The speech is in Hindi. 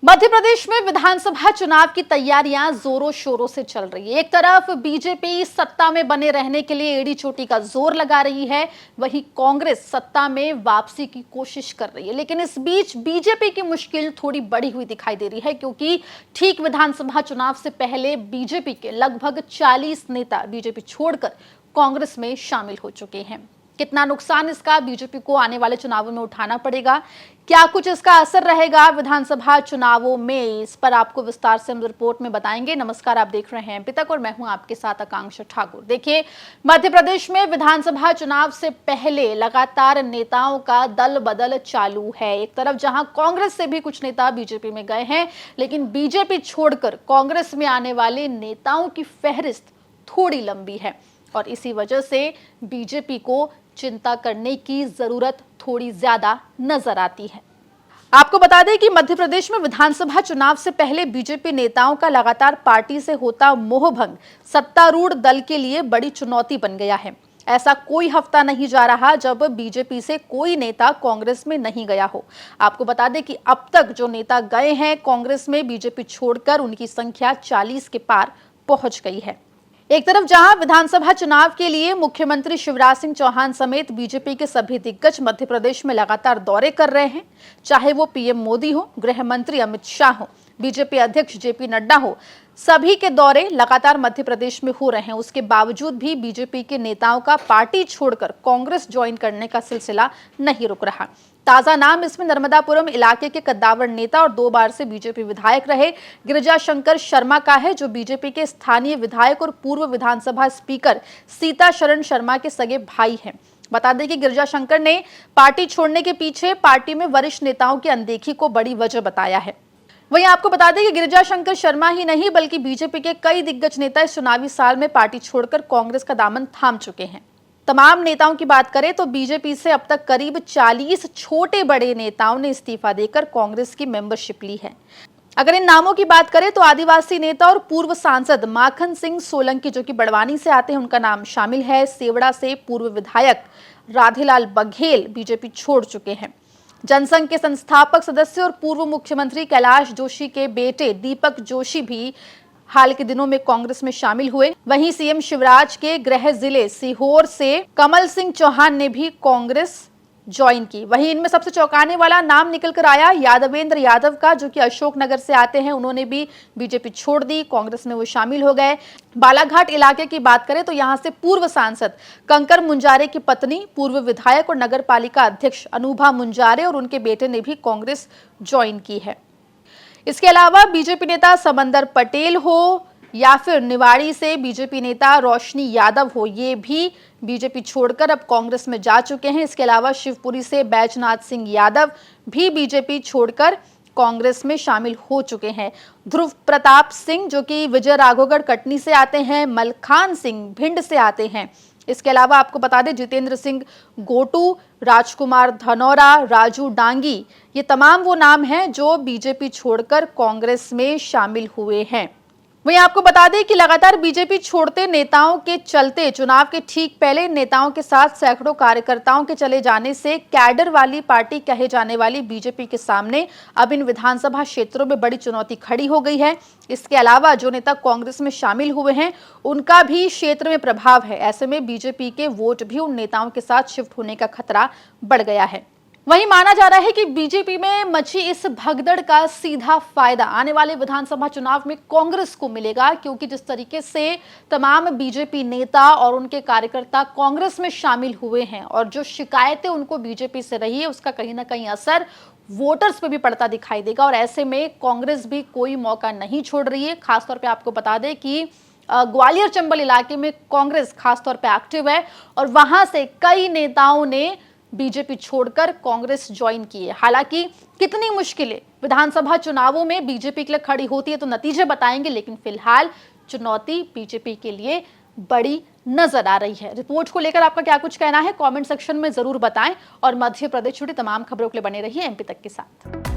मध्य प्रदेश में विधानसभा चुनाव की तैयारियां जोरों शोरों से चल रही है। एक तरफ बीजेपी सत्ता में बने रहने के लिए एड़ी चोटी का जोर लगा रही है, वहीं कांग्रेस सत्ता में वापसी की कोशिश कर रही है। लेकिन इस बीच बीजेपी की मुश्किल थोड़ी बढ़ी हुई दिखाई दे रही है, क्योंकि ठीक विधानसभा चुनाव से पहले बीजेपी के लगभग 40 नेता बीजेपी छोड़कर कांग्रेस में शामिल हो चुके हैं। कितना नुकसान इसका बीजेपी को आने वाले चुनावों में उठाना पड़ेगा, क्या कुछ इसका असर रहेगा विधानसभा चुनावों में, इस पर आपको विस्तार से हम रिपोर्ट में बताएंगे। नमस्कार, आप देख रहे हैं एमपी तक और मैं हूं आपके साथ आकांक्षा ठाकुर। देखिए, मध्य प्रदेश में विधानसभा चुनाव से पहले लगातार नेताओं का दल बदल चालू है। एक तरफ जहां कांग्रेस से भी कुछ नेता बीजेपी में गए हैं, लेकिन बीजेपी छोड़कर कांग्रेस में आने वाले नेताओं की फहरिस्त थोड़ी लंबी है और इसी वजह से बीजेपी को चिंता करने की जरूरत थोड़ी ज्यादा नजर आती है। आपको बता दें कि मध्य प्रदेश में विधानसभा चुनाव से पहले बीजेपी नेताओं का लगातार पार्टी से होता मोहभंग सत्तारूढ़ दल के लिए बड़ी चुनौती बन गया है। ऐसा कोई हफ्ता नहीं जा रहा जब बीजेपी से कोई नेता कांग्रेस में नहीं गया हो। आपको बता दें कि अब तक जो नेता गए हैं कांग्रेस में बीजेपी छोड़कर, उनकी संख्या 40 के पार पहुंच गई है। एक तरफ जहां विधानसभा चुनाव के लिए मुख्यमंत्री शिवराज सिंह चौहान समेत बीजेपी के सभी दिग्गज मध्य प्रदेश में लगातार दौरे कर रहे हैं, चाहे वो पीएम मोदी हो, गृह मंत्री अमित शाह हो, बीजेपी अध्यक्ष जेपी नड्डा हो, सभी के दौरे लगातार मध्य प्रदेश में हो रहे हैं। उसके बावजूद भी बीजेपी के नेताओं का पार्टी छोड़कर कांग्रेस ज्वाइन करने का सिलसिला नहीं रुक रहा। ताजा नाम इसमें नर्मदापुरम इलाके के कद्दावर नेता और 2 बार से बीजेपी विधायक रहे गिरिजाशंकर शर्मा का है, जो बीजेपी के स्थानीय विधायक और पूर्व विधानसभा स्पीकर सीता शरण शर्मा के सगे भाई हैं। बता दें कि गिरिजाशंकर ने पार्टी छोड़ने के पीछे पार्टी में वरिष्ठ नेताओं की अनदेखी को बड़ी वजह बताया है। वहीं आपको बता दें कि गिरिजाशंकर शर्मा ही नहीं बल्कि बीजेपी के कई दिग्गज नेता इस चुनावी साल में पार्टी छोड़कर कांग्रेस का दामन थाम चुके हैं। तमाम नेताओं की बात करें तो बीजेपी से अब तक करीब 40 छोटे बड़े नेताओं ने इस्तीफा देकर कांग्रेस की मेंबरशिप ली है। अगर इन नामों की बात करें तो आदिवासी नेता और पूर्व सांसद माखन सिंह सोलंकी, जो कि बड़वानी से आते हैं, उनका नाम शामिल है। सेवड़ा से पूर्व विधायक राधेलाल बघेल बीजेपी छोड़ चुके हैं। जनसंघ के संस्थापक सदस्य और पूर्व मुख्यमंत्री कैलाश जोशी के बेटे दीपक जोशी भी हाल के दिनों में कांग्रेस में शामिल हुए। वहीं सीएम शिवराज के गृह जिले सीहोर से कमल सिंह चौहान ने भी कांग्रेस ज्वाइन की। वहीं इनमें सबसे चौंकाने वाला नाम निकल कर आया यादवेंद्र यादव का, जो कि अशोकनगर से आते हैं। उन्होंने भी बीजेपी छोड़ दी, कांग्रेस में वो शामिल हो गए। बालाघाट इलाके की बात करें तो यहां से पूर्व सांसद कंकर मुंजारे की पत्नी, पूर्व विधायक और नगर पालिका अध्यक्ष अनुभा मुंजारे और उनके बेटे ने भी कांग्रेस ज्वाइन की है। इसके अलावा बीजेपी नेता समंदर पटेल हो या फिर निवाड़ी से बीजेपी नेता रोशनी यादव हो, ये भी बीजेपी छोड़कर अब कांग्रेस में जा चुके हैं। इसके अलावा शिवपुरी से बैजनाथ सिंह यादव भी बीजेपी छोड़कर कांग्रेस में शामिल हो चुके हैं। ध्रुव प्रताप सिंह, जो कि विजय राघवगढ़ कटनी से आते हैं, मलखान सिंह भिंड से आते हैं। इसके अलावा आपको बता दें जितेंद्र सिंह गोटू, राजकुमार धनौरा, राजू डांगी, ये तमाम वो नाम हैं जो बीजेपी छोड़कर कांग्रेस में शामिल हुए हैं। वहीं आपको बता दें कि लगातार बीजेपी छोड़ते नेताओं के चलते चुनाव के ठीक पहले नेताओं के साथ सैकड़ों कार्यकर्ताओं के चले जाने से कैडर वाली पार्टी कहे जाने वाली बीजेपी के सामने अब इन विधानसभा क्षेत्रों में बड़ी चुनौती खड़ी हो गई है। इसके अलावा जो नेता कांग्रेस में शामिल हुए हैं उनका भी क्षेत्र में प्रभाव है। ऐसे में बीजेपी के वोट भी उन नेताओं के साथ शिफ्ट होने का खतरा बढ़ गया है। वहीं माना जा रहा है कि बीजेपी में मची इस भगदड़ का सीधा फायदा आने वाले विधानसभा चुनाव में कांग्रेस को मिलेगा, क्योंकि जिस तरीके से तमाम बीजेपी नेता और उनके कार्यकर्ता कांग्रेस में शामिल हुए हैं और जो शिकायतें उनको बीजेपी से रही है, उसका कहीं ना कहीं असर वोटर्स पे भी पड़ता दिखाई देगा। और ऐसे में कांग्रेस भी कोई मौका नहीं छोड़ रही है। खासतौर पर आपको बता दें कि ग्वालियर चंबल इलाके में कांग्रेस खासतौर पर एक्टिव है और वहां से कई नेताओं ने बीजेपी छोड़कर कांग्रेस ज्वाइन की है। हालांकि कितनी मुश्किलें विधानसभा चुनावों में बीजेपी के लिए खड़ी होती है तो नतीजे बताएंगे, लेकिन फिलहाल चुनौती बीजेपी के लिए बड़ी नजर आ रही है। रिपोर्ट को लेकर आपका क्या कुछ कहना है, कमेंट सेक्शन में जरूर बताएं और मध्य प्रदेश जुड़ी तमाम खबरों के लिए बने रहिए एमपी तक के साथ।